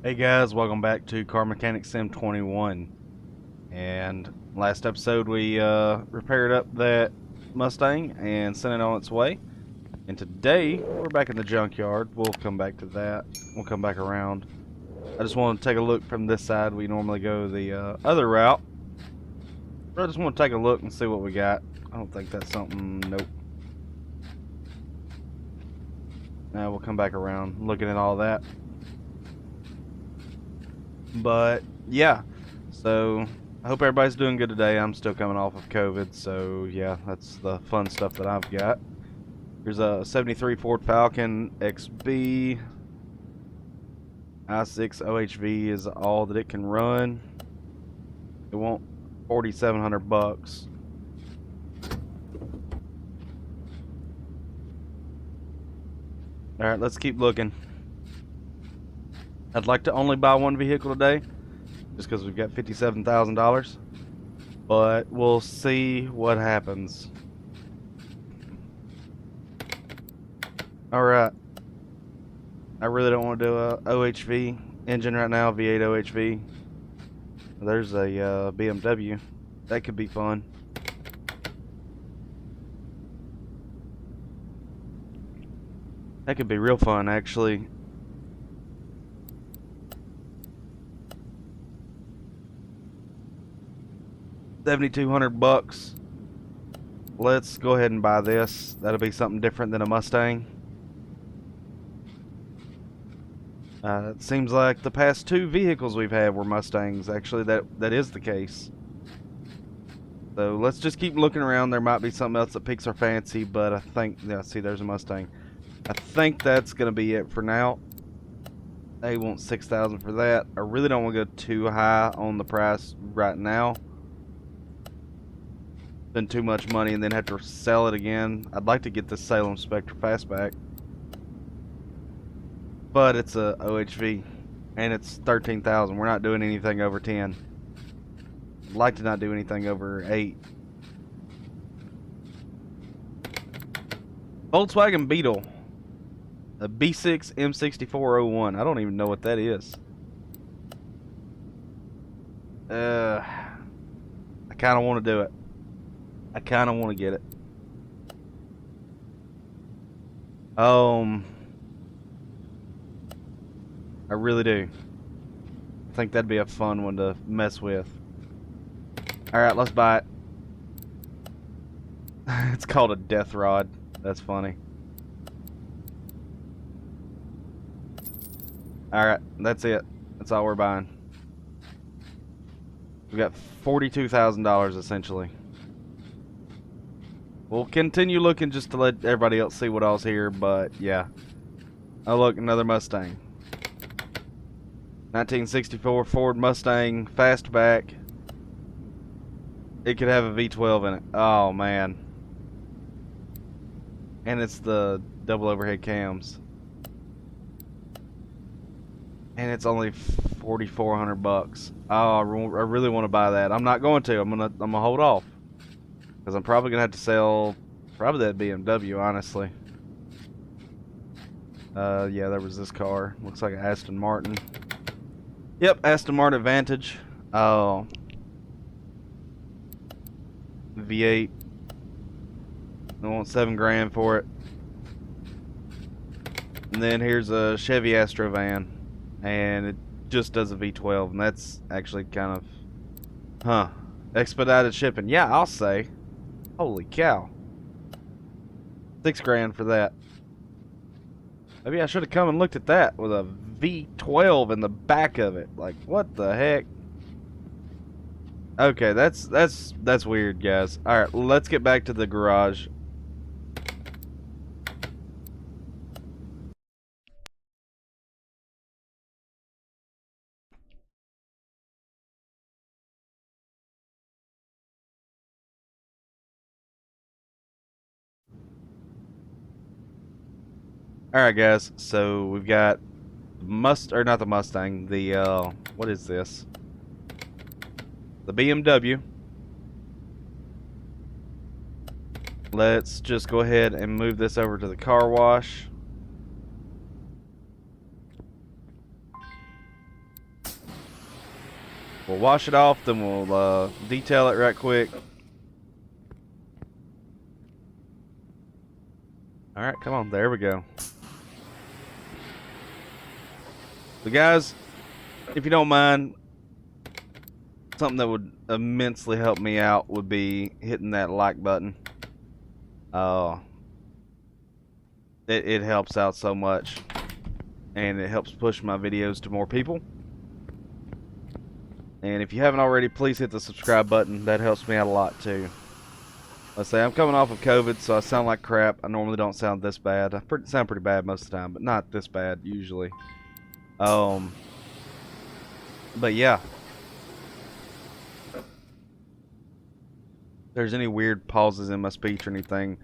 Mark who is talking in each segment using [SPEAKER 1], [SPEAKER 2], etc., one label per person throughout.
[SPEAKER 1] Hey guys, welcome back to Car Mechanic Sim 21. And last episode we repaired up that Mustang and sent it on its way. And today we're back in the junkyard. We'll come back to that. We'll come back around. I just want to take a look from this side. We normally go the other route. But I just want to take a look and see what we got. I don't think that's something. Nope. Now we'll come back around looking at all that. But yeah, so I hope everybody's doing good today. I'm still coming off of COVID, so yeah, that's the fun stuff that I've got. Here's a 73 Ford Falcon XB. i6 OHV is all that it can run. It won't 4,700 bucks. All right, let's keep looking. I'd like to only buy one vehicle today, just because we've got $57,000. But we'll see what happens. All right. I really don't want to do a OHV engine right now, V8 OHV. There's a BMW. That could be fun. That could be real fun, actually. $7,200. Let's go ahead and buy this. That'll be something different than a Mustang. It seems like the past two vehicles we've had were Mustangs. Actually, that is the case. So let's just keep looking around. There might be something else that piques our fancy, but I think, yeah, see, there's a Mustang. I think that's gonna be it for now. They want $6,000 for that. I really don't want to go too high on the price right now. Spend too much money and then have to sell it again. I'd like to get this Salem Spectre Fastback, but it's a OHV and it's 13,000. We're not doing anything over 10. I'd like to not do anything over 8. Volkswagen Beetle, a B6 M6401. I don't even know what that is. I kind of want to do it. I kind of want to get it. I really do. I think that'd be a fun one to mess with. Alright, let's buy it. It's called a death rod. That's funny. Alright, that's it. That's all we're buying. We got $42,000 essentially. We'll continue looking just to let everybody else see what else here, but yeah. Oh look, another Mustang. 1964 Ford Mustang Fastback. It could have a V12 in it. Oh man. And it's the double overhead cams. And it's only 4,400 bucks. Oh, I really want to buy that. I'm not going to. I'm gonna hold off because I'm probably gonna have to sell probably that BMW, honestly. Yeah, there was this car. Looks like an Aston Martin. Yep, Aston Martin Vantage. Oh, V8. I want $7,000 for it. And then here's a Chevy Astrovan, and it just does a V12, and that's actually kind of, expedited shipping. Yeah, I'll say. Holy cow. $6,000 for that. Maybe I should have come and looked at that with a V12 in the back of it. Like, what the heck? Okay, that's weird, guys. All right, let's get back to the garage. All right, guys. So we've got not the Mustang. The what is this? The BMW. Let's just go ahead and move this over to the car wash. We'll wash it off, then we'll detail it right quick. Alright, come on, there we go. So guys, if you don't mind, something that would immensely help me out would be hitting that like button. It helps out so much, and it helps push my videos to more people. And if you haven't already, please hit the subscribe button. That helps me out a lot too. Let's say I'm coming off of COVID, so I sound like crap. I normally don't sound this bad. I sound pretty bad most of the time, but not this bad usually. But yeah. If there's any weird pauses in my speech or anything,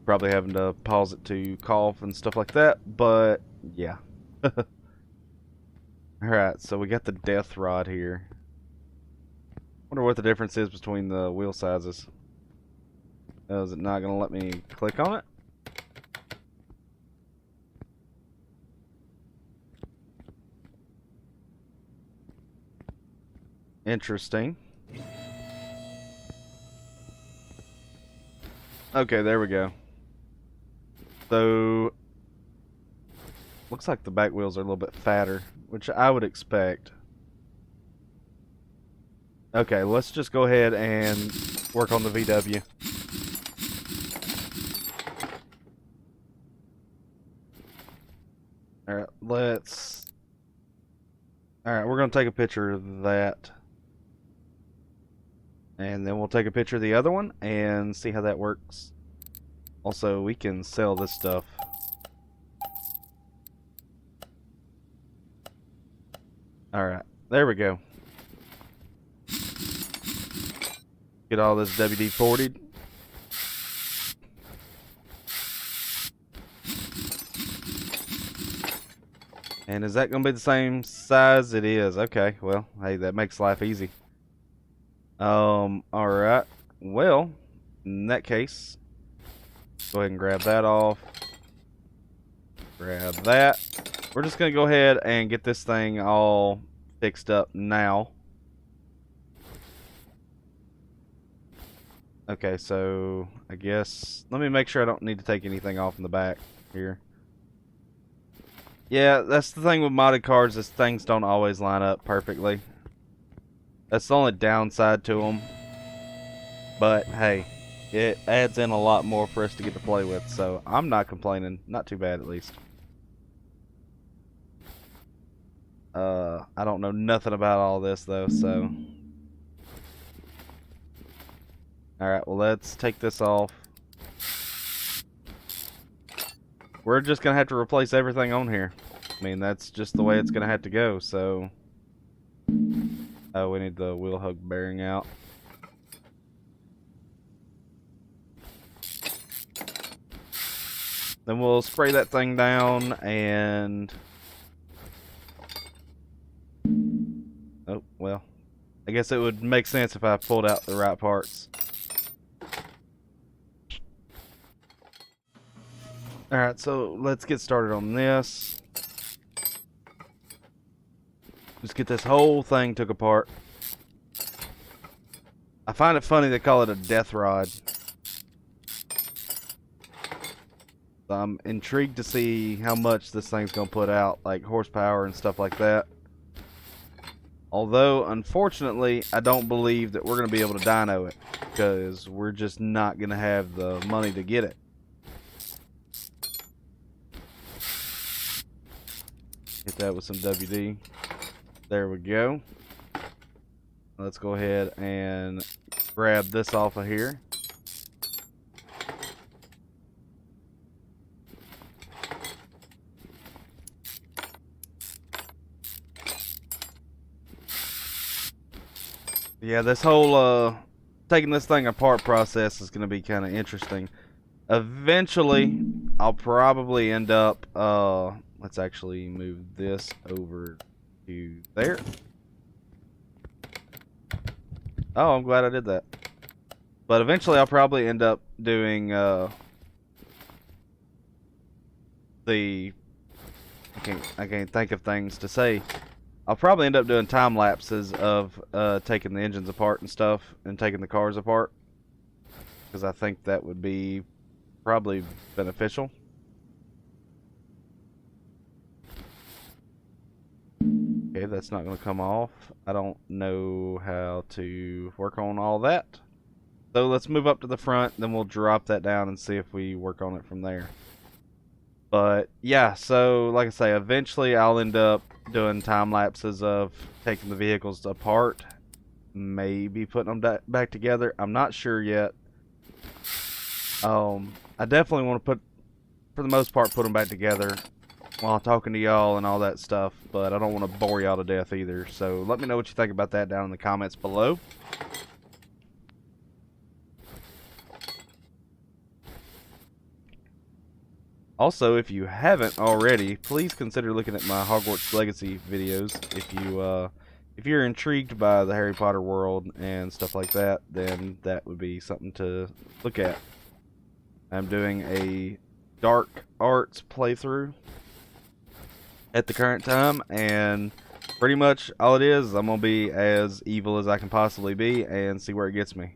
[SPEAKER 1] probably having to pause it to cough and stuff like that, but yeah. Alright, so we got the death rod here. Wonder what the difference is between the wheel sizes. Is it not going to let me click on it? Interesting. Okay, there we go. So, looks like the back wheels are a little bit fatter, which I would expect. Okay, let's just go ahead and work on the VW. Alright, Alright, we're going to take a picture of that. And then we'll take a picture of the other one and see how that works. Also, we can sell this stuff. Alright, there we go. Get all this WD-40'd. And is that going to be the same size? It is. Okay, well, hey, that makes life easy. Alright. Well, in that case, go ahead and grab that off. Grab that. We're just going to go ahead and get this thing all fixed up now. Okay, so I guess let me make sure I don't need to take anything off in the back here. Yeah, that's the thing with modded cars, is things don't always line up perfectly. That's the only downside to them. But hey, it adds in a lot more for us to get to play with, so I'm not complaining. Not too bad, at least. I don't know nothing about all this though, so. Alright, well, let's take this off. We're just gonna have to replace everything on here. I mean, that's just the way it's gonna have to go, so. Oh, we need the wheel hub bearing out. Then we'll spray that thing down and. Oh, well. I guess it would make sense if I pulled out the right parts. Alright, so let's get started on this. Just get this whole thing took apart. I find it funny they call it a death rod. So I'm intrigued to see how much this thing's going to put out, like horsepower and stuff like that. Although, unfortunately, I don't believe that we're going to be able to dyno it, because we're just not going to have the money to get it. Hit that with some WD. There we go. Let's go ahead and grab this off of here. Yeah, this whole taking this thing apart process is going to be kind of interesting. Eventually, I'll probably end up let's actually move this over to there. Oh, I'm glad I did that. But eventually I'll probably end up doing I can't think of things to say. I'll probably end up doing time lapses of taking the engines apart and stuff and taking the cars apart, because I think that would be probably beneficial. Okay, that's not going to come off. I don't know how to work on all that. So let's move up to the front, then we'll drop that down and see if we work on it from there. But yeah, so like I say, eventually I'll end up doing time lapses of taking the vehicles apart, maybe putting them back together. I'm not sure yet. I definitely want to put, for the most part, put them back together while talking to y'all and all that stuff, but I don't want to bore y'all to death either. So let me know what you think about that down in the comments below. Also, if you haven't already, please consider looking at my Hogwarts Legacy videos. If you're intrigued by the Harry Potter world and stuff like that, then that would be something to look at. I'm doing a dark arts playthrough at the current time, and pretty much all it is, I'm gonna be as evil as I can possibly be and see where it gets me.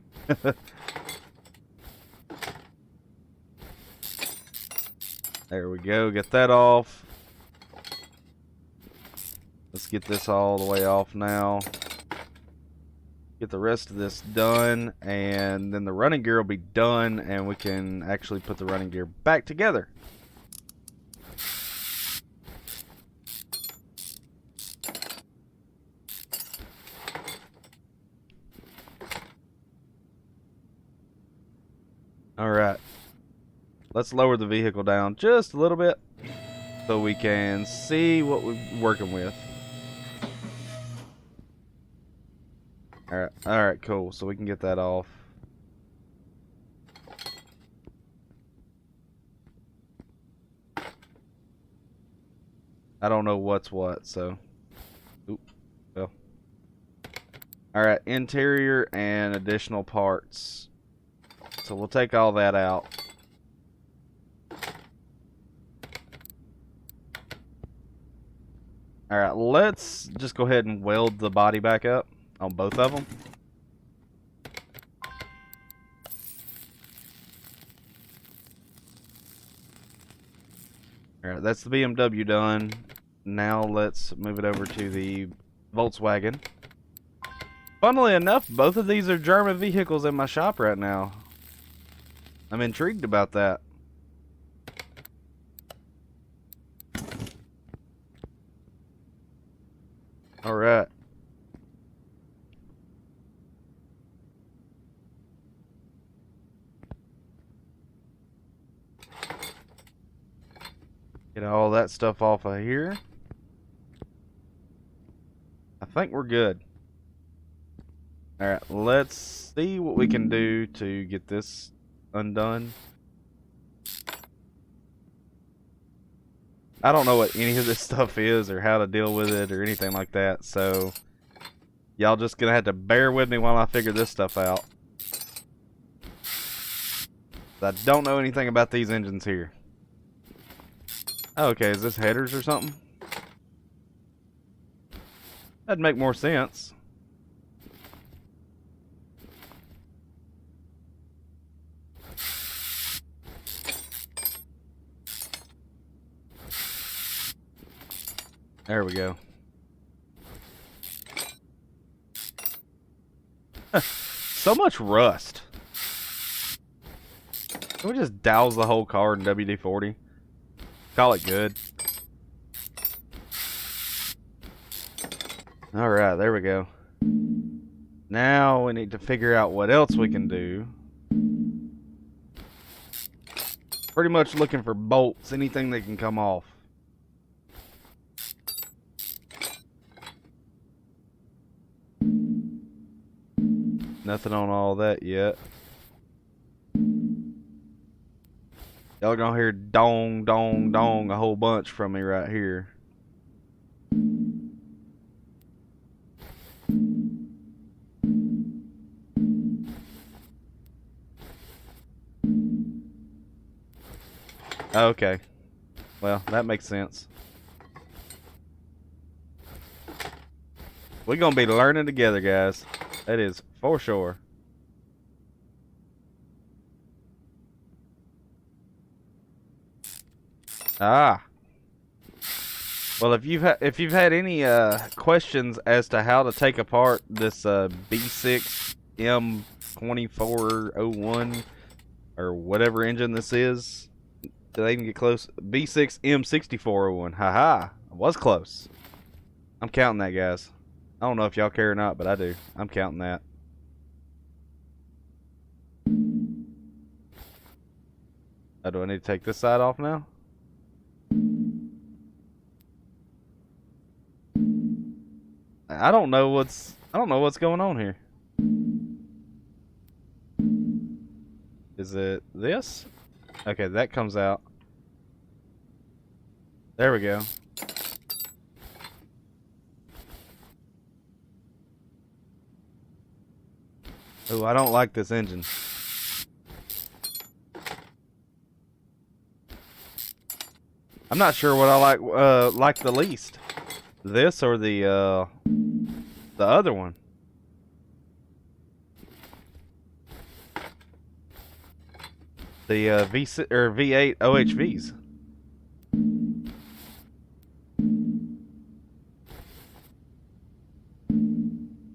[SPEAKER 1] There we go, get that off. Let's get this all the way off now. Get the rest of this done, and then the running gear will be done, and we can actually put the running gear back together. Alright, let's lower the vehicle down just a little bit so we can see what we're working with. Alright, cool. So we can get that off. I don't know what's what, so. Oop, well. Alright, interior and additional parts. So we'll take all that out. Alright, let's just go ahead and weld the body back up on both of them. Alright, that's the BMW done. Now let's move it over to the Volkswagen. Funnily enough, both of these are German vehicles in my shop right now. I'm intrigued about that. Alright. Get all that stuff off of here. I think we're good. Alright, let's see what we can do to get this undone. I don't know what any of this stuff is or how to deal with it or anything like that, so y'all just gonna have to bear with me while I figure this stuff out. I don't know anything about these engines here. Oh, okay, is this headers or something? That'd make more sense. There we go. So much rust. Can we just douse the whole car in WD-40? Call it good. Alright, there we go. Now we need to figure out what else we can do. Pretty much looking for bolts, anything that can come off. Nothing on all that yet. Y'all gonna hear dong, dong, dong a whole bunch from me right here. Okay. Well, that makes sense. We're gonna be learning together, guys. That is for sure. Ah. Well, if you've had any questions as to how to take apart this B6 M2401 or whatever engine this is, did I even get close? B6 M6401. Haha, I was close. I'm counting that, guys. I don't know if y'all care or not, but I do. I'm counting that. Oh, do I need to take this side off now? I don't know what's going on here. Is it this? Okay, that comes out. There we go. Oh, I don't like this engine. I'm not sure what I like the least. This or the other one. The V6 or V8 OHVs.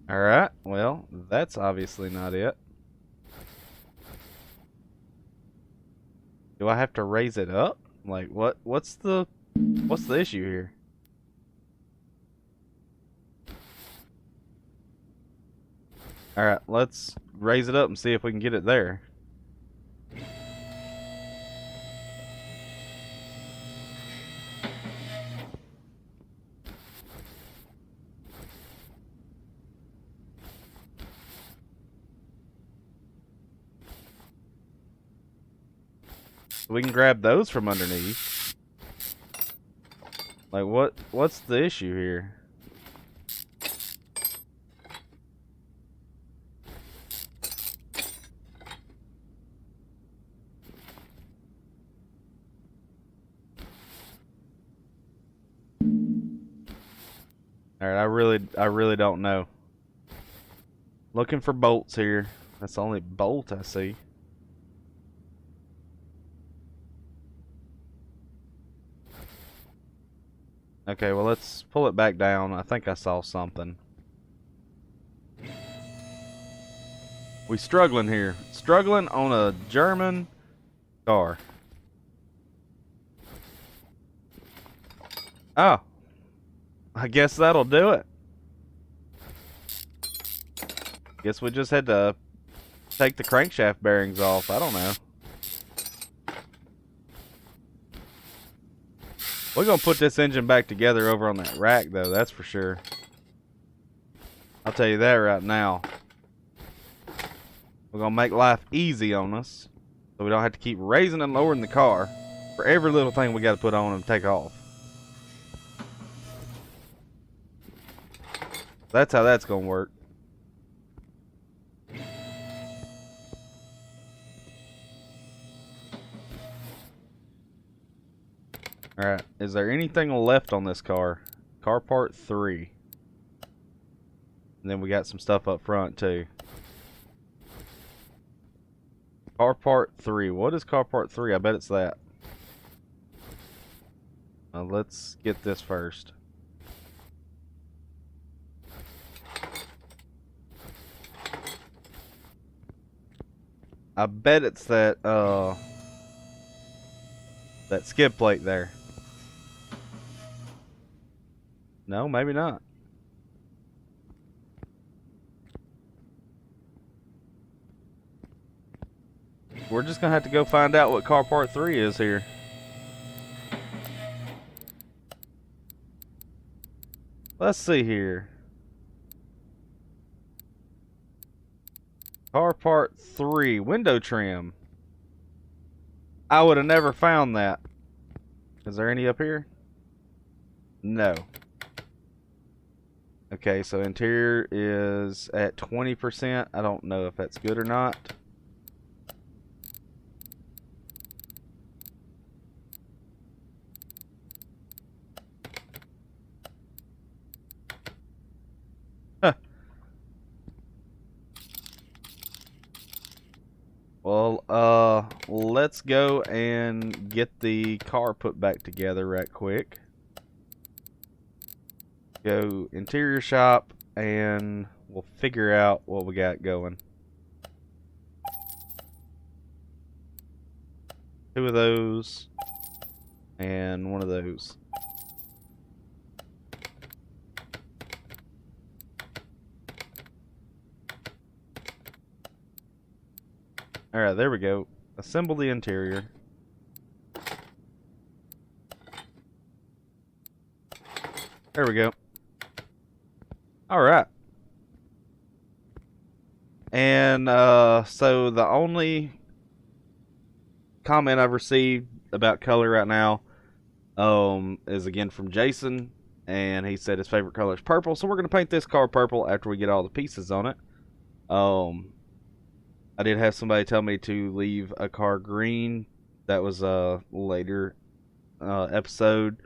[SPEAKER 1] All right. Well, that's obviously not it. Do I have to raise it up? Like what's the issue here? All right, let's raise it up and see if we can get it there. We can grab those from underneath. Like what's the issue here? Alright, I really don't know. Looking for bolts here. That's the only bolt I see. Okay, well let's pull it back down. I think I saw something. We struggling here. Struggling on a German car. Oh. I guess that'll do it. Guess we just had to take the crankshaft bearings off. I don't know. We're gonna put this engine back together over on that rack though, that's for sure. I'll tell you that right now. We're gonna make life easy on us, so we don't have to keep raising and lowering the car for every little thing we gotta put on and take off. That's how that's gonna work. Alright, is there anything left on this car? Car part 3. And then we got some stuff up front too. Car part 3. What is car part 3? I bet it's that. Let's get this first. I bet it's that that skid plate there. No, maybe not. We're just gonna have to go find out what car part 3 is here. Let's see here. Car part 3, window trim. I would have never found that. Is there any up here? No. Okay, so interior is at 20%. I don't know if that's good or not. let's go and get the car put back together right quick. Go interior shop and we'll figure out what we got going. 2 of those and 1 of those. Alright, there we go. Assemble the interior. There we go. Alright. And so the only comment I've received about color right now is again from Jason, and he said his favorite color is purple, so we're going to paint this car purple after we get all the pieces on it. I did have somebody tell me to leave a car green. That was a later episode,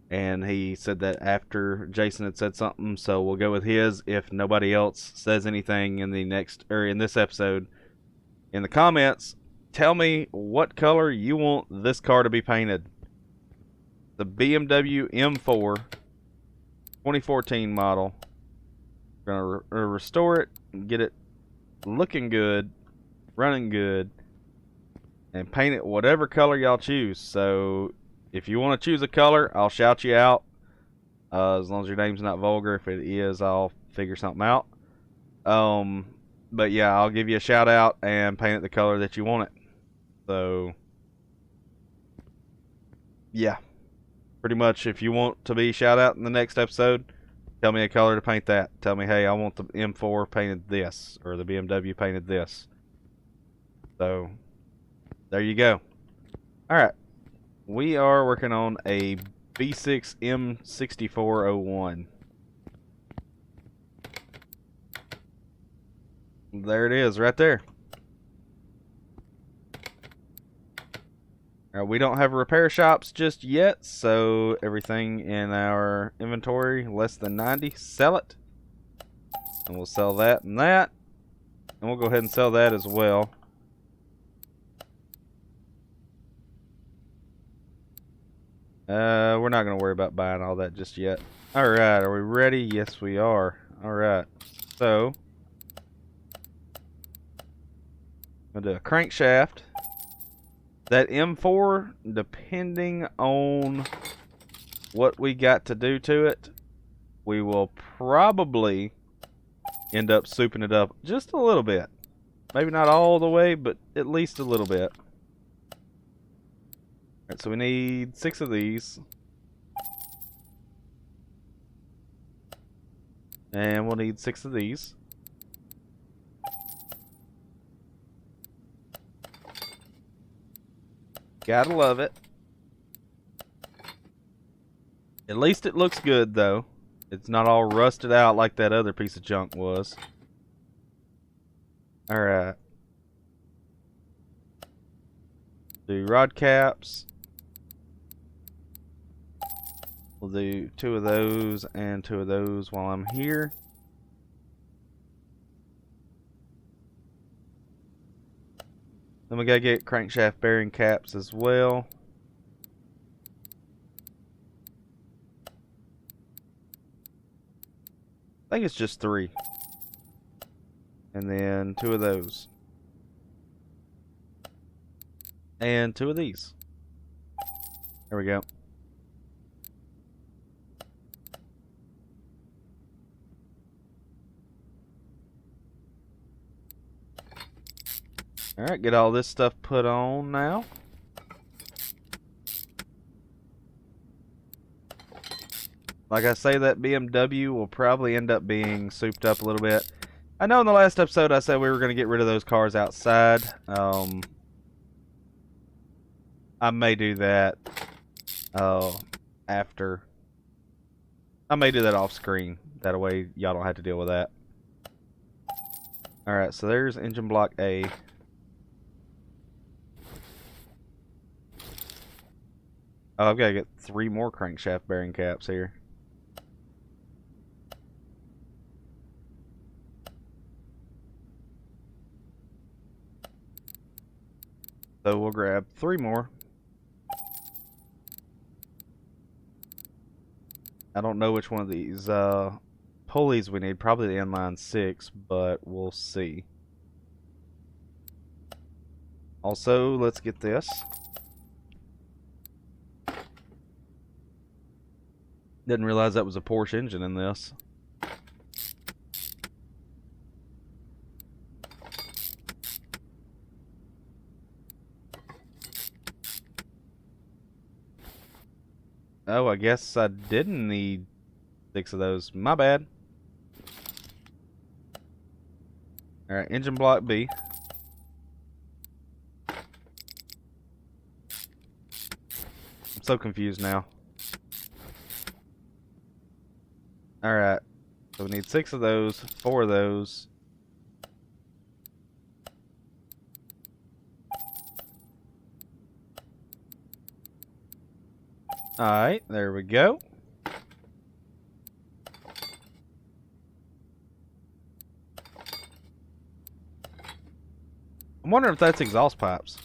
[SPEAKER 1] and he said that after Jason had said something, so we'll go with his if nobody else says anything in the next or in this episode. In the comments, tell me what color you want this car to be painted. The BMW M4 2014 model. We're gonna restore it and get it looking good, running good, and paint it whatever color y'all choose. So if you want to choose a color, I'll shout you out, as long as your name's not vulgar. If it is, I'll figure something out. But yeah, I'll give you a shout out and paint it the color that you want it. So yeah, pretty much if you want to be shout out in the next episode, tell me a color to paint that. Tell me, hey, I want the M4 painted this, or the BMW painted this. So there you go. Alright, we are working on a B6 M6401. There it is, right there. We don't have repair shops just yet, so everything in our inventory less than 90, sell it. And we'll sell that and that. And we'll go ahead and sell that as well. We're not going to worry about buying all that just yet. Alright, are we ready? Yes, we are. Alright, so I'm going to do a crankshaft. That M4, depending on what we got to do to it, we will probably end up souping it up just a little bit. Maybe not all the way, but at least a little bit. Alright, so we need 6 of these. And we'll need 6 of these. Gotta love it. At least it looks good, though. It's not all rusted out like that other piece of junk was. Alright. Do rod caps. We'll do 2 of those and 2 of those while I'm here. Then we gotta get crankshaft bearing caps as well. I think it's just 3. And then 2 of those. And 2 of these. There we go. Alright, get all this stuff put on now. Like I say, that BMW will probably end up being souped up a little bit. I know in the last episode I said we were going to get rid of those cars outside. I may do that after. I may do that off screen. That way y'all don't have to deal with that. Alright, so there's engine block A. Oh, I've got to get 3 more crankshaft bearing caps here. So we'll grab 3 more. I don't know which one of these pulleys we need. Probably the inline 6, but we'll see. Also, let's get this. Didn't realize that was a Porsche engine in this. Oh, I guess I didn't need 6 of those. My bad. Alright, engine block B. I'm so confused now. Alright, so we need 6 of those, 4 of those. Alright, there we go. I'm wondering if that's exhaust pipes.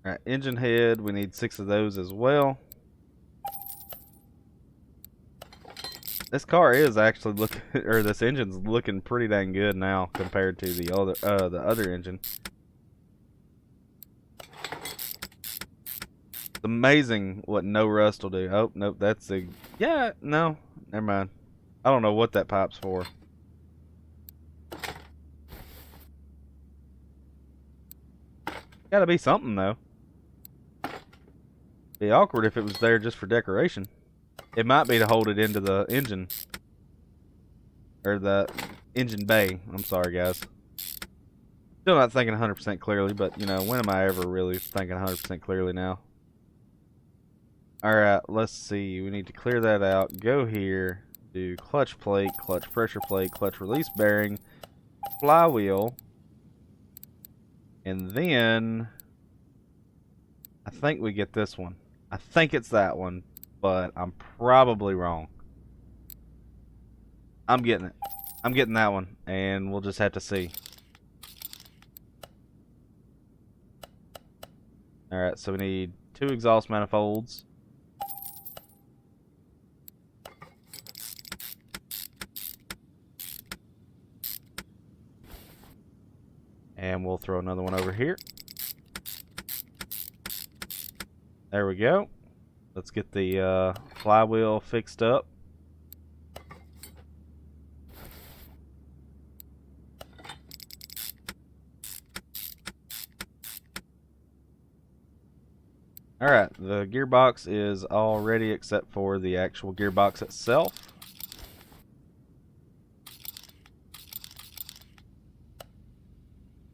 [SPEAKER 1] Alright, engine head, we need 6 of those as well. This car is actually looking, or this engine's looking pretty dang good now compared to the other engine. It's amazing what no rust will do. Oh, nope, that's the, yeah, no, never mind. I don't know what that pipe's for. Gotta be something though. Be awkward if it was there just for decoration. It might be to hold it into the engine. Or the engine bay. I'm sorry, guys. Still not thinking 100% clearly, but, you know, when am I ever really thinking 100% clearly now? Alright, let's see. We need to clear that out. Go here. Do clutch plate, clutch pressure plate, clutch release bearing, flywheel. And then I think we get this one. I think it's that one, but I'm probably wrong. I'm getting it. I'm getting that one, and we'll just have to see. Alright, so we need 2 exhaust manifolds. And we'll throw another one over here. There we go. Let's get the flywheel fixed up. Alright, the gearbox is all ready except for the actual gearbox itself.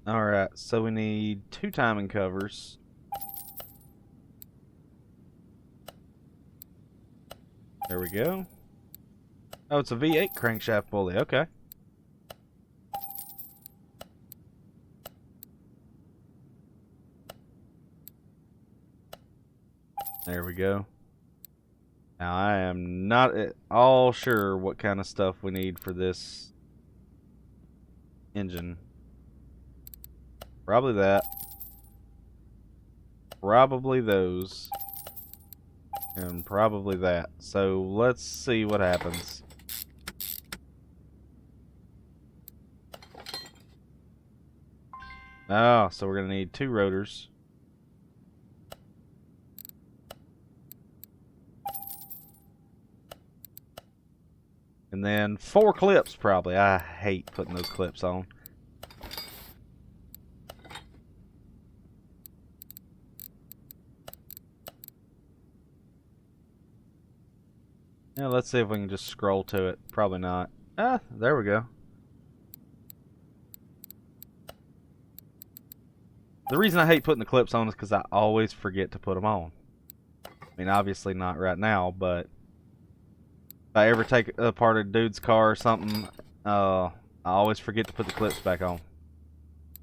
[SPEAKER 1] Alright, so we need 2 timing covers. There we go. Oh, it's a V8 crankshaft pulley. Okay. There we go. Now, I am not at all sure what kind of stuff we need for this engine. Probably that. Probably those. And probably that. So, let's see what happens. Oh, so we're going to need 2 rotors. And then 4 clips, probably. I hate putting those clips on. Yeah, let's see if we can just scroll to it. Probably not. Ah, there we go. The reason I hate putting the clips on is because I always forget to put them on. I mean, obviously not right now, but if I ever take apart a dude's car or something, I always forget to put the clips back on.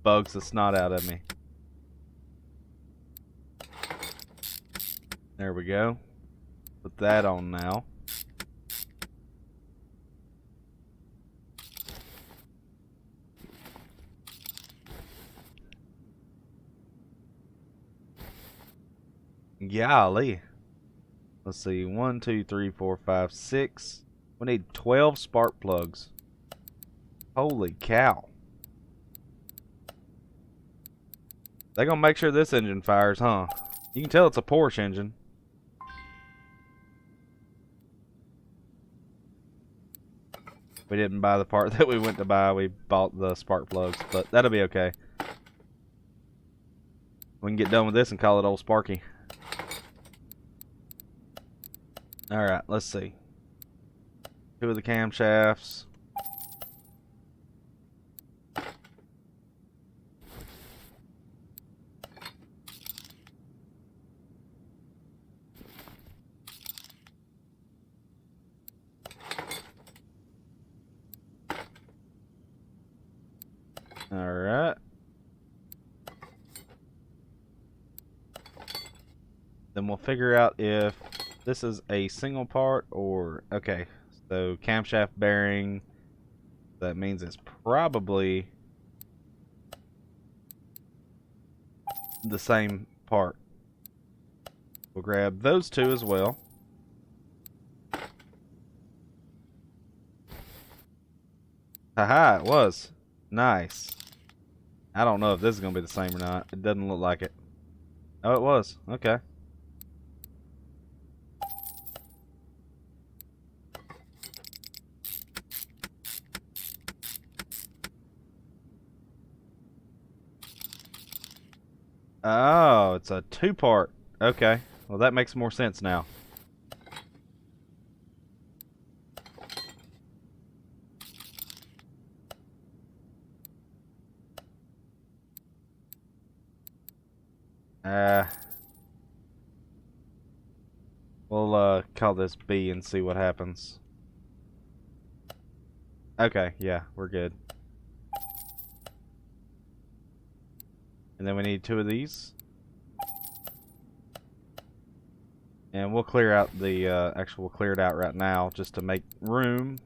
[SPEAKER 1] Bugs the snot out of me. There we go. Put that on now. Golly. Let's see. 1, 2, 3, 4, 5, 6. We need 12 spark plugs. Holy cow. They're gonna make sure this engine fires, huh? You can tell it's a Porsche engine. We didn't buy the part that we went to buy. We bought the spark plugs, but that'll be okay. We can get done with this and call it old Sparky. Alright, let's see. 2 of the camshafts. Alright. Then we'll figure out if this is a single part or... Okay, so camshaft bearing. That means it's probably the same part. We'll grab those 2 as well. Haha, it was. Nice. I don't know if this is going to be the same or not. It doesn't look like it. Oh, it was. Okay. Oh, it's a 2-part. Okay. Well, that makes more sense now. We'll call this B and see what happens. Okay, yeah, we're good. And then we need 2 of these. And we'll clear out the, actually we'll clear it out right now just to make room.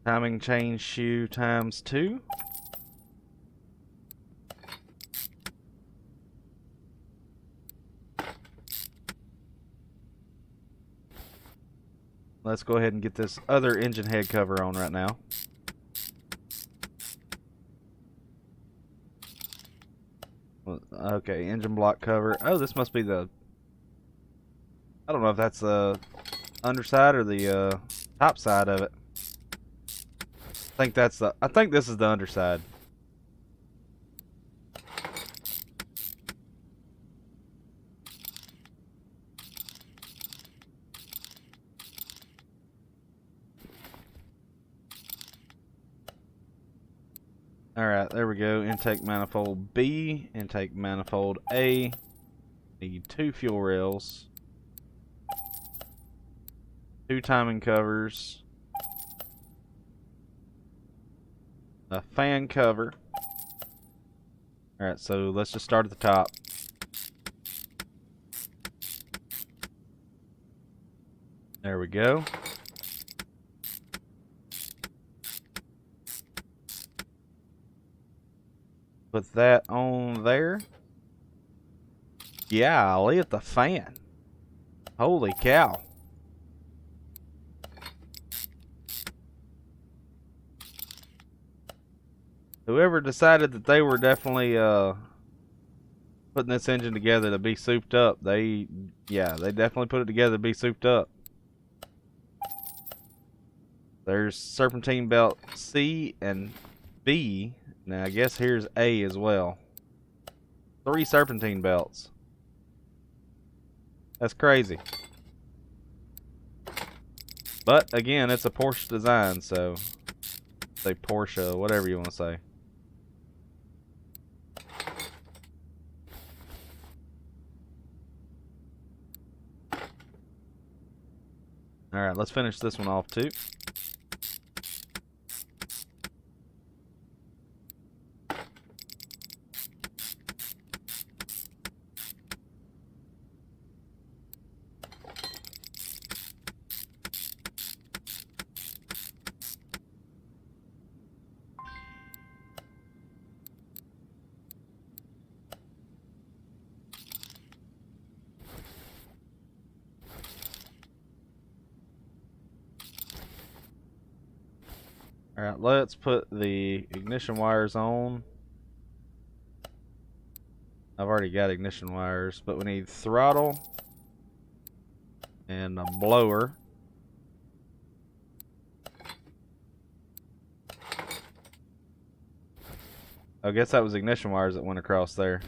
[SPEAKER 1] Timing chain shoe times 2. Let's go ahead and get this other engine head cover on right now. Okay, engine block cover. Oh, this must be the... I don't know if that's the underside or the top side of it. I think that's the... I think this is the underside. Alright, there we go. Intake manifold B, intake manifold A. Need 2 fuel rails. 2 timing covers. A fan cover. Alright, so let's just start at the top. There we go. Put that on there. Yeah, I'll at the fan. Holy cow. Whoever decided that they were definitely putting this engine together to be souped up, they definitely put it together to be souped up. There's serpentine belt C and B. Now I guess here's A as well. 3 serpentine belts. That's crazy. But again, it's a Porsche design, so say Porsche, whatever you want to say. Alright, let's finish this one off too. Alright, let's put the ignition wires on. I've already got ignition wires, but we need throttle and a blower. I guess that was ignition wires that went across there.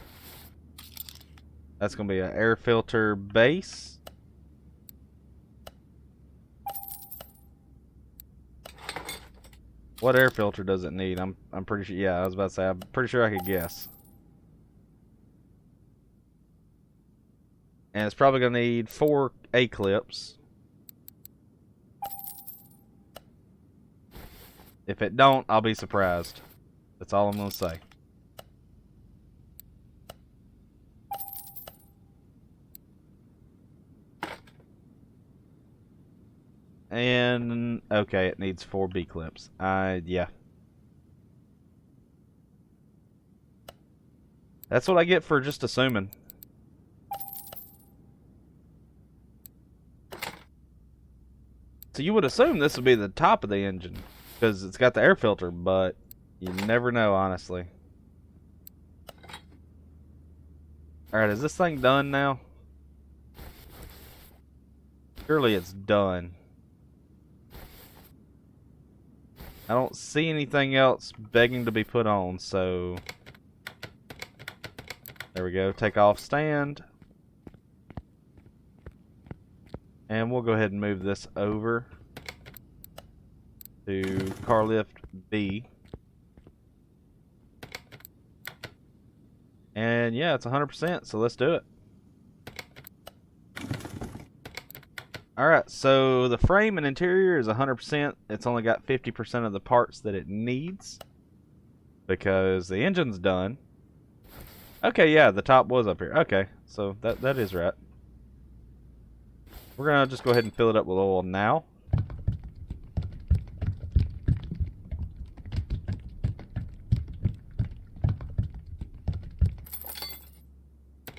[SPEAKER 1] That's going to be an air filter base. What air filter does it need? I'm pretty sure. Yeah, I was about to say. I'm pretty sure I could guess. And it's probably going to need 4 A clips. If it don't, I'll be surprised. That's all I'm going to say. And okay, it needs 4 B clips. Yeah. That's what I get for just assuming. So you would assume this would be the top of the engine because it's got the air filter, but you never know, honestly. Alright, is this thing done now? Surely it's done. I don't see anything else begging to be put on, so... There we go, take off stand. And we'll go ahead and move this over to car lift B. And yeah, it's 100%, so let's do it. Alright, so the frame and interior is 100%. It's only got 50% of the parts that it needs because the engine's done. Okay, yeah, the top was up here. Okay, so that is right. We're going to just go ahead and fill it up with oil now.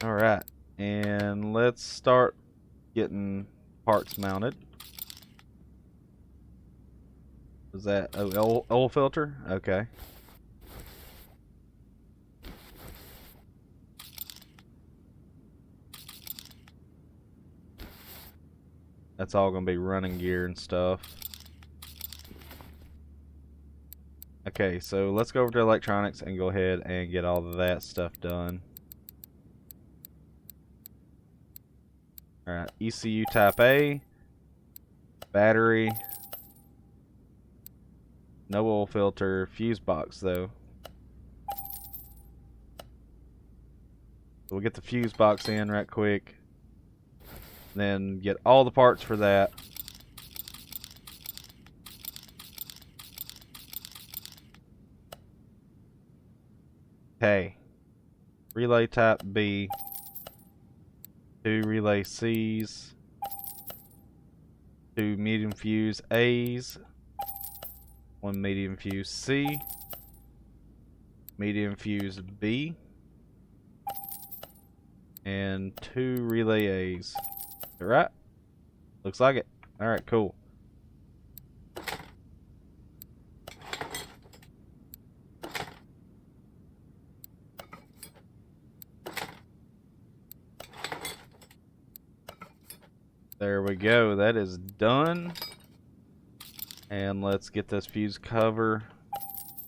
[SPEAKER 1] Alright, and let's start getting parts mounted. Was that oil filter? Okay. That's all going to be running gear and stuff. Okay, so let's go over to electronics and go ahead and get all of that stuff done. Alright, ECU type A, battery, no oil filter, fuse box though. So we'll get the fuse box in right quick. Then get all the parts for that. Okay. Relay type B. 2 relay C's. 2 medium fuse A's. 1 medium fuse C. Medium fuse B. And 2 relay A's. Is that right? Looks like it. Alright, cool. There we go. That is done. And let's get this fuse cover.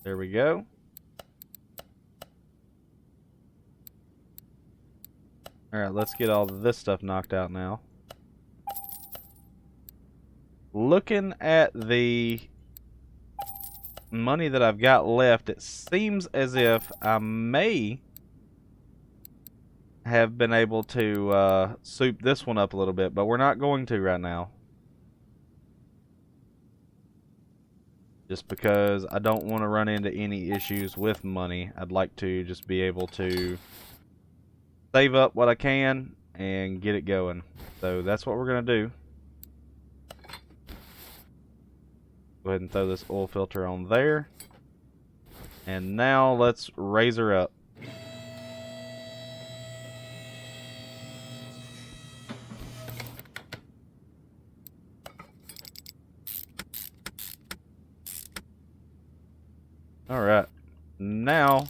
[SPEAKER 1] There we go. Alright, let's get all of this stuff knocked out now. Looking at the money that I've got left, it seems as if I may have been able to soup this one up a little bit, but we're not going to right now. Just because I don't want to run into any issues with money. I'd like to just be able to save up what I can and get it going. So that's what we're going to do. Go ahead and throw this oil filter on there. And now let's raise her up. Alright. Now,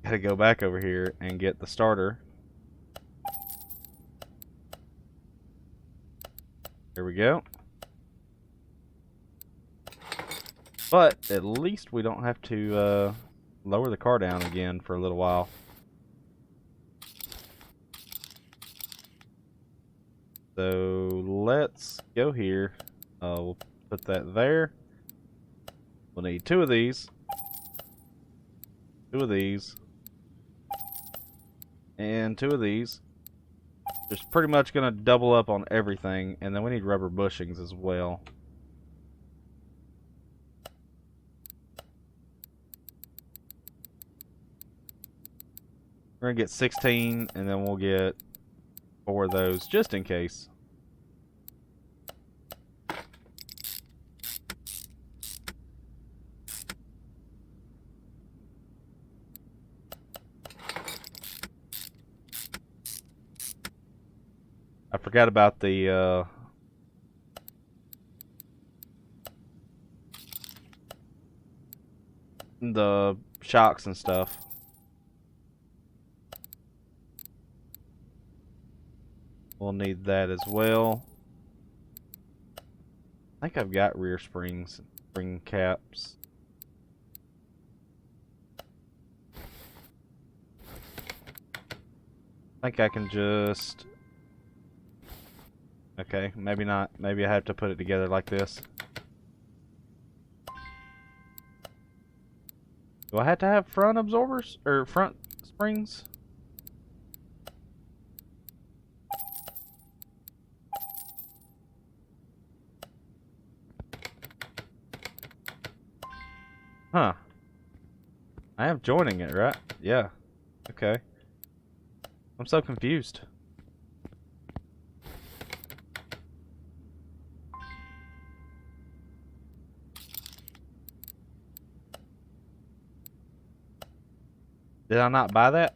[SPEAKER 1] gotta go back over here and get the starter. There we go. But at least we don't have to lower the car down again for a little while. So let's go here. We'll put that there. We'll need 2 of these. 2 of these. And 2 of these. Just pretty much gonna double up on everything, and then we need rubber bushings as well. We're gonna get 16, and then we'll get 4 of those, just in case. I forgot about the shocks and stuff. We'll need that as well. I think I've got rear springs, spring caps. I think I can just... Okay, maybe not. Maybe I have to put it together like this. Do I have to have front absorbers? Or front springs? Huh. I am joining it, right? Yeah. Okay. I'm so confused. Did I not buy that?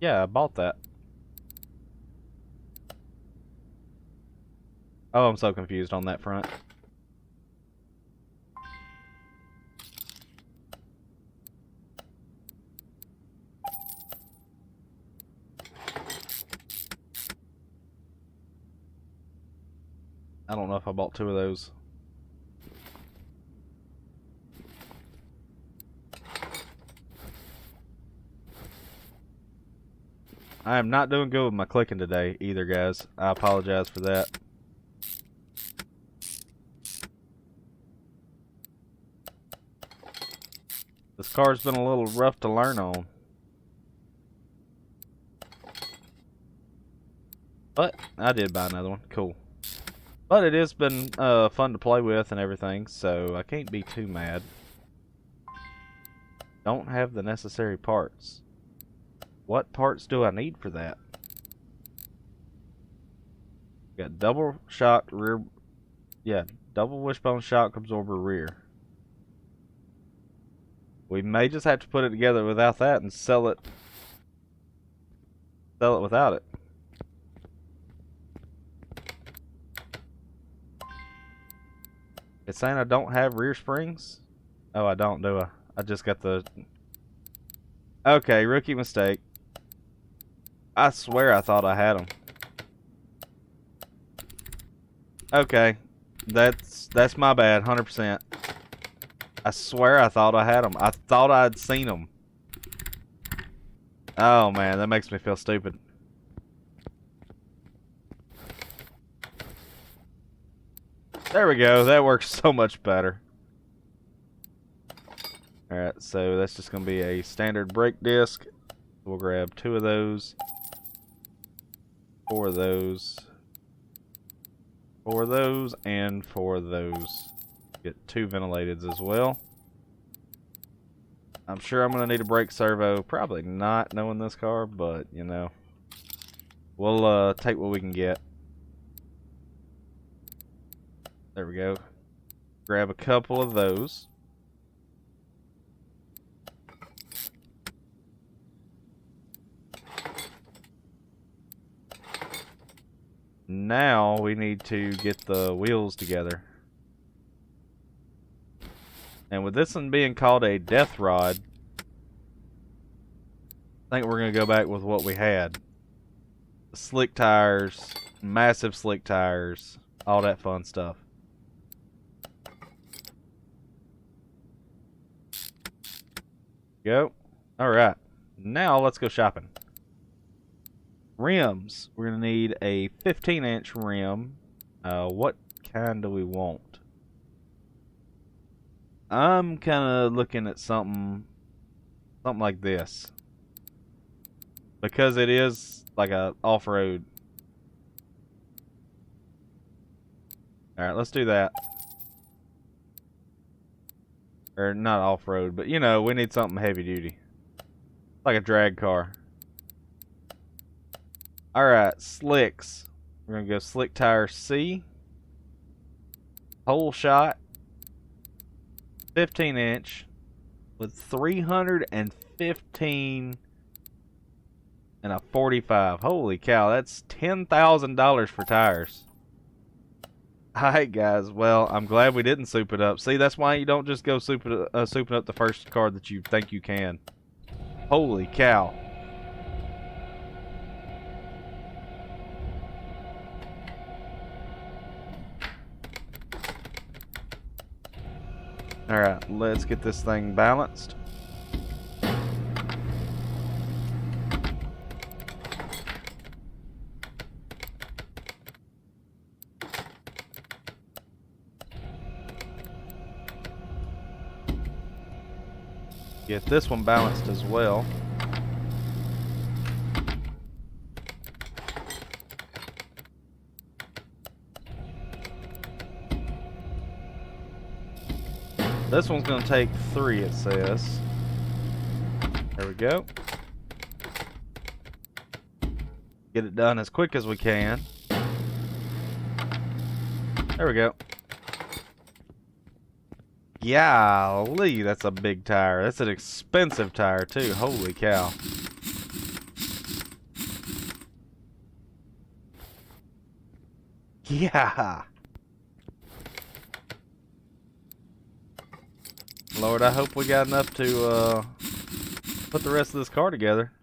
[SPEAKER 1] Yeah, I bought that. Oh, I'm so confused on that front. I don't know if I bought 2 of those. I am not doing good with my clicking today either, guys. I apologize for that. This car's been a little rough to learn on. But I did buy another one. Cool. But it has been fun to play with and everything, so I can't be too mad. Don't have the necessary parts. What parts do I need for that? Got double shock rear... Yeah, double wishbone shock absorber rear. We may just have to put it together without that and sell it without it. It's saying I don't have rear springs? Oh, I don't, do I? I just got the... Okay, rookie mistake. I swear I thought I had them. Okay, that's my bad, 100%. I swear I thought I had them. I thought I'd seen them. Oh man, that makes me feel stupid. There we go, that works so much better. Alright, so that's just going to be a standard brake disc. We'll grab 2 of those. 4 of those. 4 of those, and 4 of those. Get 2 ventilateds as well. I'm sure I'm going to need a brake servo. Probably not, knowing this car, but, you know. We'll take what we can get. There we go. Grab a couple of those. Now we need to get the wheels together. And with this one being called a death rod, I think we're going to go back with what we had. Slick tires, massive slick tires, all that fun stuff. Go. Alright. Now let's go shopping. Rims. We're going to need a 15-inch rim. What kind do we want? I'm kind of looking at something like this. Because it is like a off-road. Alright, let's do that. Or not off-road, but you know, we need something heavy duty. Like a drag car. Alright, slicks. We're going to go slick tire C. Whole shot. 15-inch. With 315 and a 45. Holy cow, that's $10,000 for tires. Alright guys, well, I'm glad we didn't soup it up. See, that's why you don't just go souping up the first car that you think you can. Holy cow. Alright, let's get this thing balanced. Get this one balanced as well. This one's going to take 3, it says. There we go. Get it done as quick as we can. There we go. Golly, that's a big tire. That's an expensive tire too. Holy cow. Yeah. Lord, I hope we got enough to put the rest of this car together.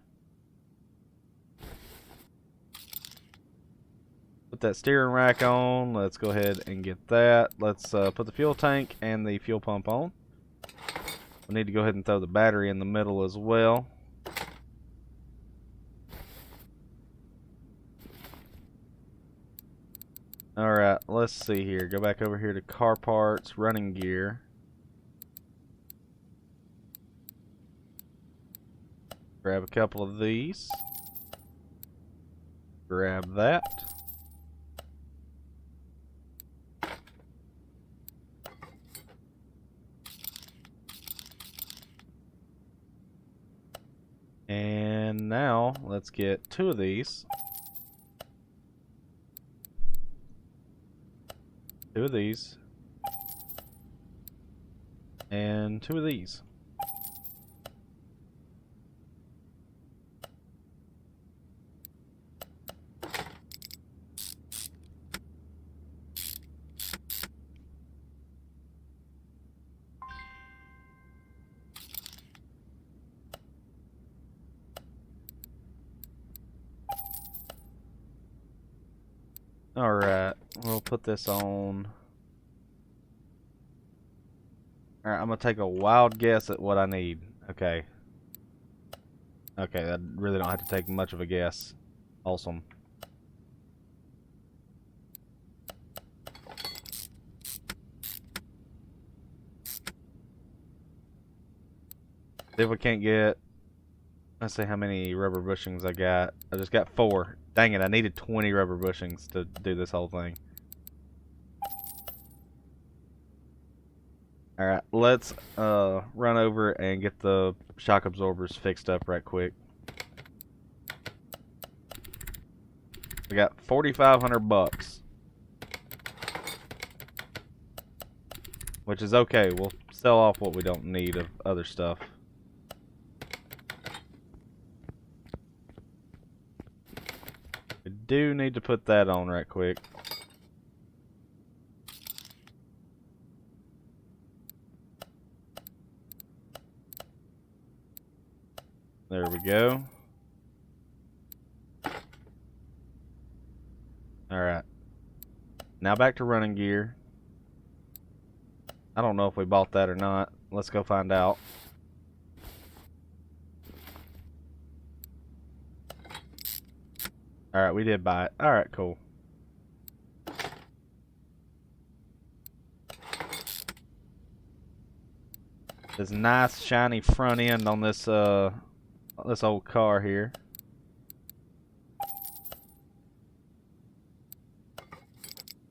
[SPEAKER 1] Put that steering rack on. Let's go ahead and get that. Let's put the fuel tank and the fuel pump on. We need to go ahead and throw the battery in the middle as well. Alright, let's see here. Go back over here to car parts, running gear. Grab a couple of these. Grab that. And now, let's get 2 of these. 2 of these. And 2 of these. Alright, we'll put this on. Alright, I'm gonna take a wild guess at what I need. Okay. Okay, I really don't have to take much of a guess. Awesome. See if we can't get... Let's see how many rubber bushings I got. I just got 4. Dang it, I needed 20 rubber bushings to do this whole thing. Alright, let's run over and get the shock absorbers fixed up right quick. We got 4,500 bucks. Which is okay, we'll sell off what we don't need of other stuff. We do need to put that on right quick. There we go. Alright. Now back to running gear. I don't know if we bought that or not. Let's go find out. Alright, we did buy it. Alright, cool. This nice shiny front end on this old car here.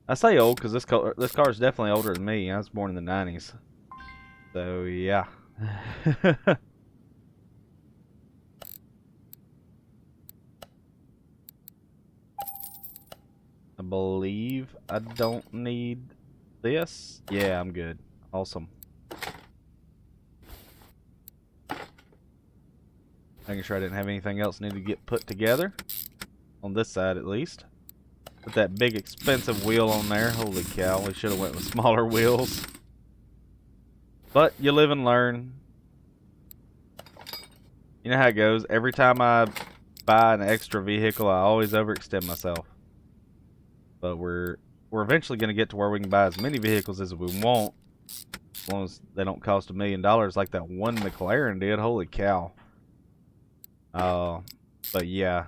[SPEAKER 1] I say old because this car is definitely older than me. I was born in the 90s. So yeah. I believe I don't need this. Yeah, I'm good. Awesome. Making sure I didn't have anything else need to get put together. On this side at least. Put that big expensive wheel on there. Holy cow, we should have went with smaller wheels. But you live and learn. You know how it goes. Every time I buy an extra vehicle, I always overextend myself. But we're eventually going to get to where we can buy as many vehicles as we want. As long as they don't cost $1 million like that one McLaren did. Holy cow. But yeah.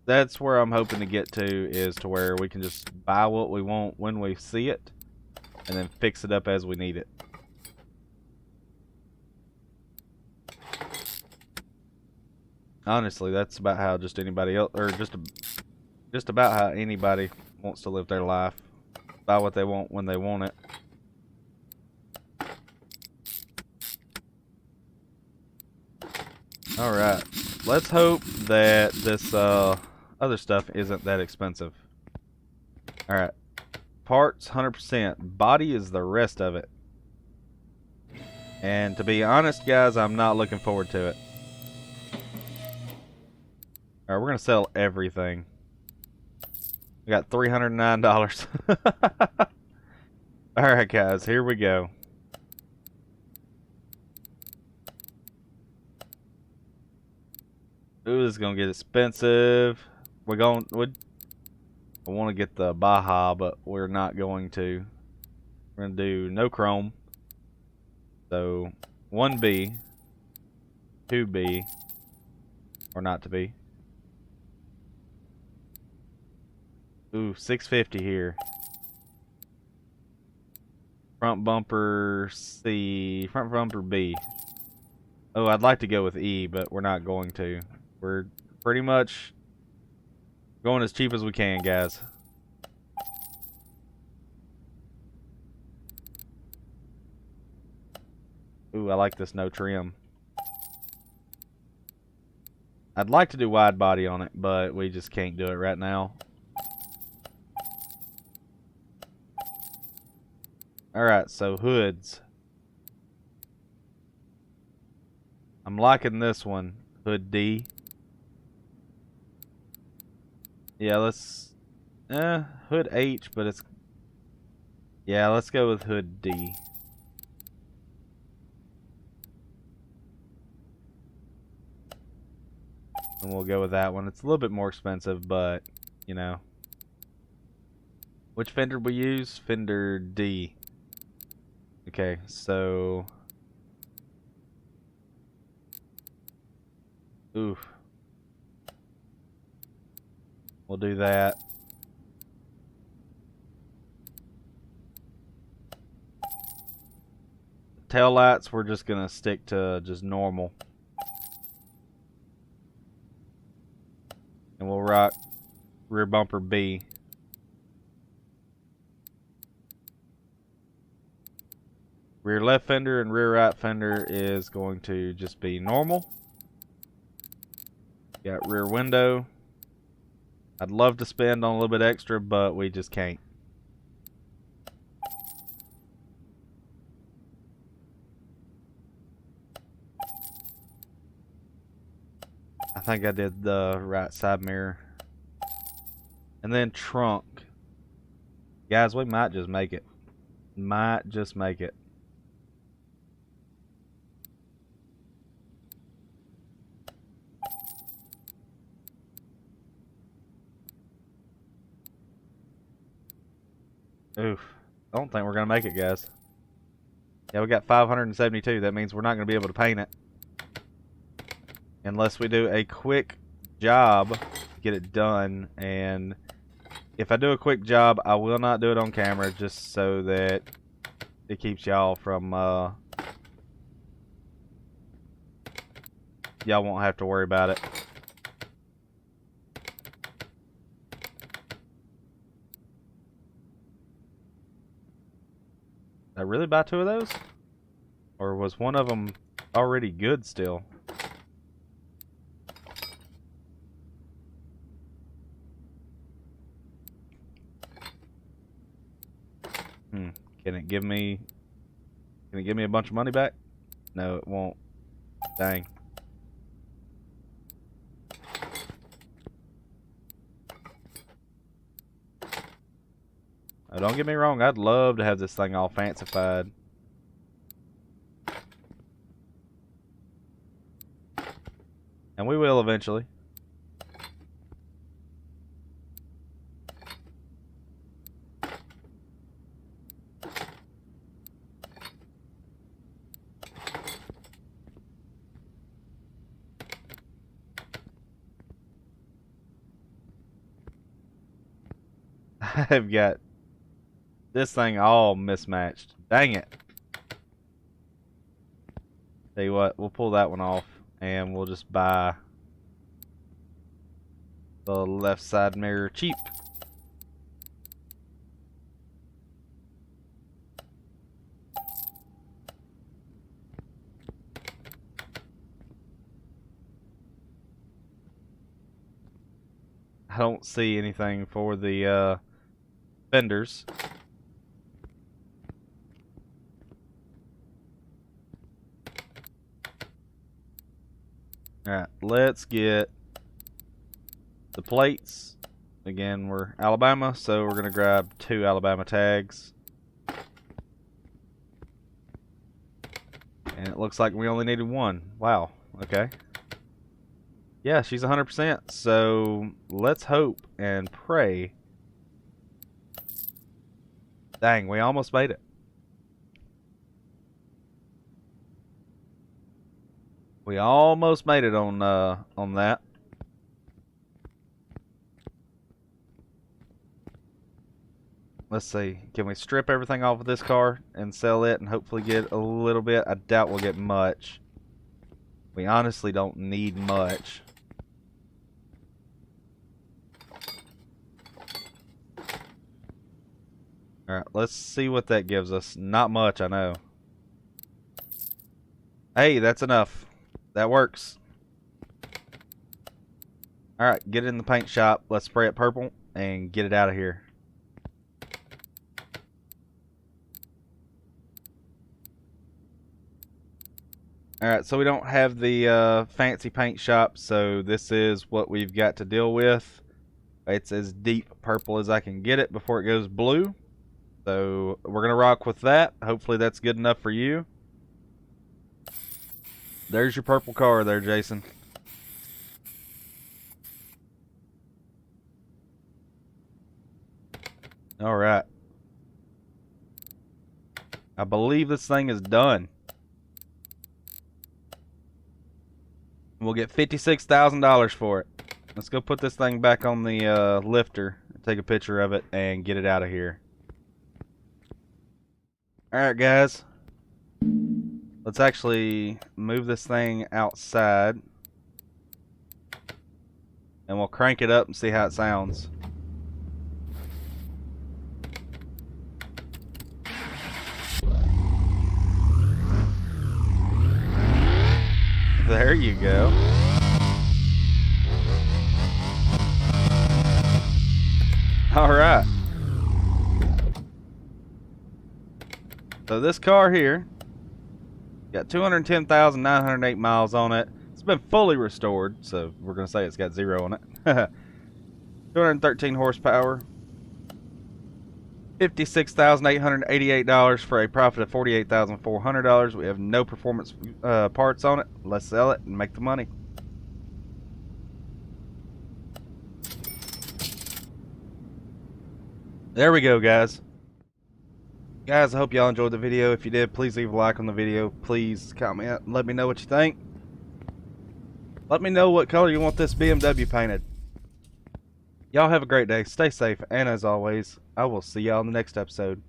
[SPEAKER 1] That's where I'm hoping to get to, is to where we can just buy what we want when we see it. And then fix it up as we need it. Honestly, that's about how just anybody else, or just about how anybody wants to live their life. Buy what they want when they want it. Alright, let's hope that this other stuff isn't that expensive. Alright, parts 100%, body is the rest of it. And to be honest guys, I'm not looking forward to it. Alright, we're going to sell everything. We got $309. Alright guys, here we go. Ooh, this is going to get expensive. I want to get the Baja, but we're not going to. We're going to do no chrome. So, 1B, 2B, or not to be. Ooh, 650 here. Front bumper C, front bumper B. Oh, I'd like to go with E, but we're not going to. We're pretty much going as cheap as we can, guys. Ooh, I like this no trim. I'd like to do wide body on it, but we just can't do it right now. Alright, so hoods. I'm liking this one. Hood D. Yeah, let's... hood H, but it's... Yeah, let's go with hood D. And we'll go with that one. It's a little bit more expensive, but, you know. Which fender did we use? Fender D. Okay, so... Oof. We'll do that. Tail lights, we're just gonna stick to just normal. And we'll rock rear bumper B. Rear left fender and rear right fender is going to just be normal. Got rear window. I'd love to spend on a little bit extra, but we just can't. I think I did the right side mirror. And then trunk. Guys, we might just make it. Might just make it. Oof. I don't think we're going to make it, guys. Yeah, we got 572. That means we're not going to be able to paint it. Unless we do a quick job to get it done. And if I do a quick job, I will not do it on camera just so that it keeps y'all from... y'all won't have to worry about it. Did I really buy 2 of those? Or was one of them already good still? Can it give me a bunch of money back? No, it won't. Dang. Oh, don't get me wrong, I'd love to have this thing all fancified. And we will eventually. I've got this thing all mismatched. Dang it. Tell you what, we'll pull that one off and we'll just buy the left side mirror cheap. I don't see anything for the fenders. Alright, let's get the plates. Again, we're Alabama, so we're going to grab 2 Alabama tags. And it looks like we only needed 1. Wow, okay. Yeah, she's 100%, so let's hope and pray. Dang, we almost made it. We almost made it on that. Let's see. Can we strip everything off of this car and sell it and hopefully get a little bit? I doubt we'll get much. We honestly don't need much. Alright, let's see what that gives us. Not much, I know. Hey, that's enough. That works. Alright, get it in the paint shop. Let's spray it purple and get it out of here. Alright, so we don't have the fancy paint shop, so this is what we've got to deal with. It's as deep purple as I can get it before it goes blue. So we're going to rock with that. Hopefully that's good enough for you. There's your purple car there, Jason. Alright. I believe this thing is done. We'll get $56,000 for it. Let's go put this thing back on the lifter, take a picture of it, and get it out of here. Alright, guys. Let's actually move this thing outside. And we'll crank it up and see how it sounds. There you go. Alright. So this car here got 210,908 miles on it. It's been fully restored, so we're going to say it's got 0 on it. 213 horsepower. $56,888 for a profit of $48,400. We have no performance parts on it. Let's sell it and make the money. There we go, guys. Guys, I hope y'all enjoyed the video. If you did, please leave a like on the video. Please comment and let me know what you think. Let me know what color you want this BMW painted. Y'all have a great day. Stay safe. And as always, I will see y'all in the next episode.